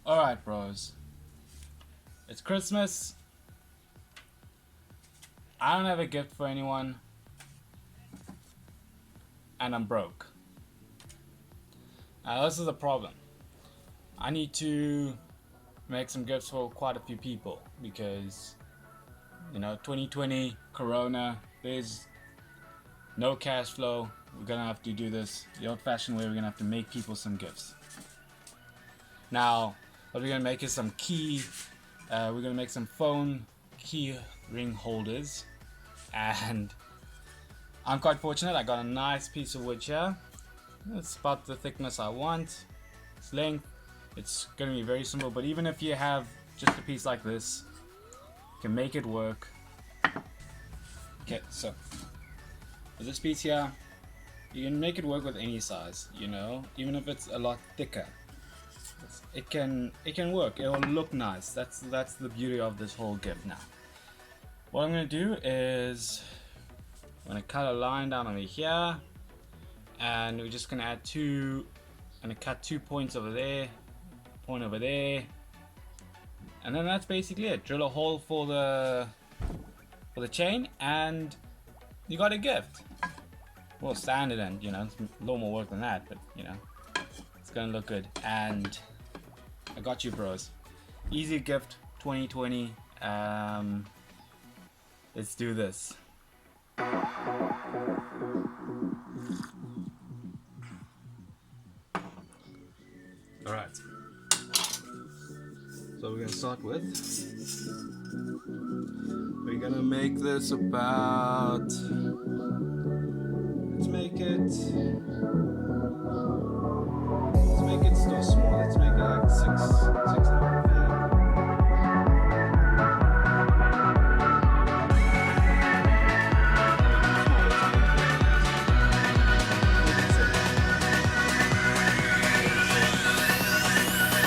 Alright, bros. It's Christmas. I don't have a gift for anyone. And I'm broke. Now, this is a problem. I need to make some gifts for quite a few people because, 2020, Corona, there's no cash flow. We're gonna have to do this the old-fashioned way. We're gonna have to make people some gifts. Now, what we're gonna make is some we're gonna make some phone key ring holders, and I'm quite fortunate. I got a nice piece of wood here. It's about the thickness I want. Its length. It's gonna be very simple. But even if you have just a piece like this, you can make it work. Okay, so with this piece here, you can make it work with any size. Even if it's a lot thicker. It can work. It will look nice. That's the beauty of this whole gift. Now, what I'm gonna do is I'm gonna cut a line down over here, and we're just gonna add I'm gonna cut 2 points over there, point over there, and then that's basically it. Drill a hole for the chain, and you got a gift. Well, standard, and it's a little more work than that, but it's gonna look good. And I got you, bros. Easy gift 2020. Let's do this. Alright. So we're gonna start with. We're gonna make this about. Let's make it still small. Let's make it like 6.5 feet.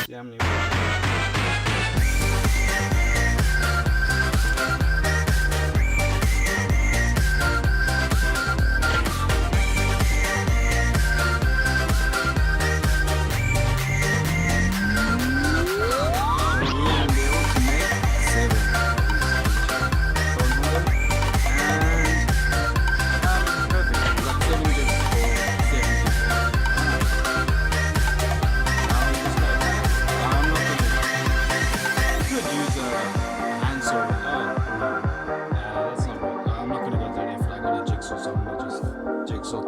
See how many.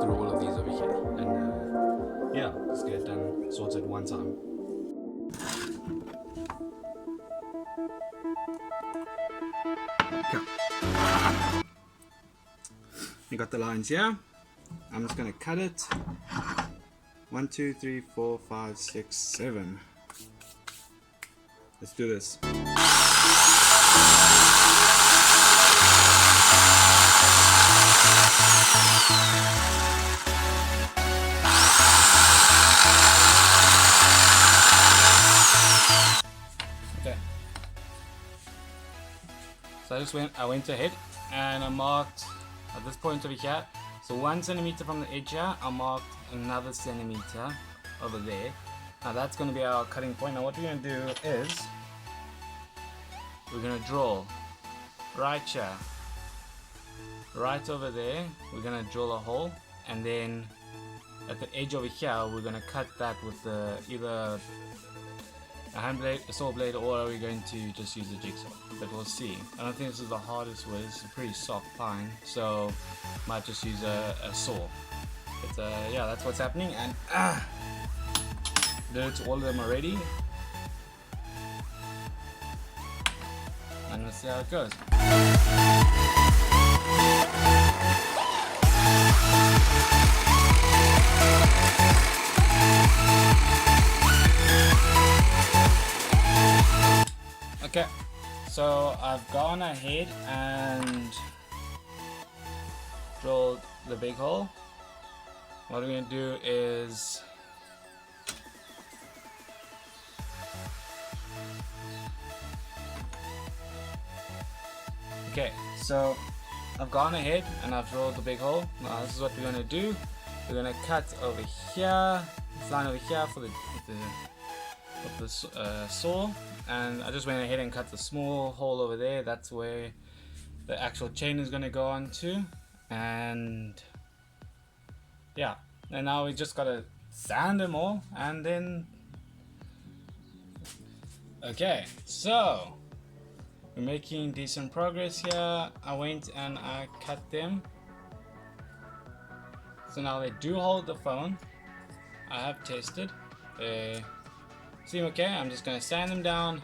Through all of these over here, and yeah, let's get it done, sorted one time. Okay. You got the lines here. I'm just gonna cut it. 1, 2, 3, 4, 5, 6, 7. Let's do this. Okay. So I went ahead and I marked at this point over here. So 1 centimeter from the edge here, I marked another centimeter over there. Now that's going to be our cutting point. Now what we're going to do is we're going to draw right here, right over there. We're going to drill a hole, and then at the edge over here we're going to cut that with either a hand blade, a saw blade, or are we going to just use a jigsaw? But we'll see. I don't think this is the hardest way. It's a pretty soft pine, so might just use a saw. But yeah, that's what's happening, and did it to all of them already, and let's see how it goes. Okay, so I've gone ahead and drilled the big hole. What we're going to do is okay, so I've gone ahead and I've drilled the big hole. Now this is what we're going to do. We're going to cut over here, this line over here for the of the saw, and I just went ahead and cut the small hole over there. That's where the actual chain is going to go on to, and yeah, and now we just got to sand them all, and then okay, so we're making decent progress here. I went and I cut them, so now they do hold the phone. I have tested, they seem okay. I'm just gonna sand them down,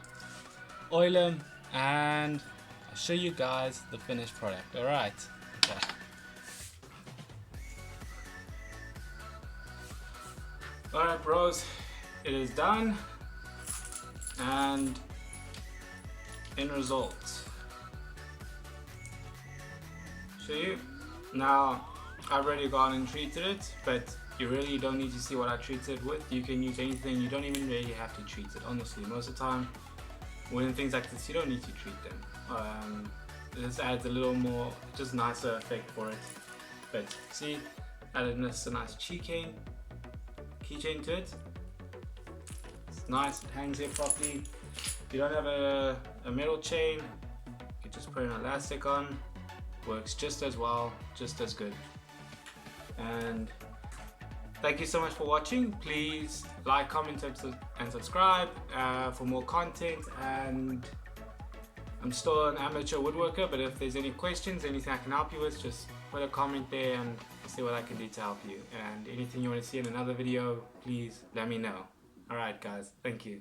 oil them, and I'll show you guys the finished product. Alright, okay. Alright bros, it is done, and end result. Show you. Now I've already gone and treated it, but you really don't need to see what I treated it with. You can use anything, you don't even really have to treat it, honestly. Most of the time when things like this, you don't need to treat them. This adds a little more, just nicer effect for it. But see, added this a nice keychain to it. It's nice, it hangs here properly. If you don't have a metal chain, you can just put an elastic on. Works just as well, just as good. And thank you so much for watching. Please like, comment, and subscribe for more content. And I'm still an amateur woodworker, but if there's any questions, anything I can help you with, just put a comment there and I'll see what I can do to help you. And anything you want to see in another video, please let me know. Alright guys, thank you.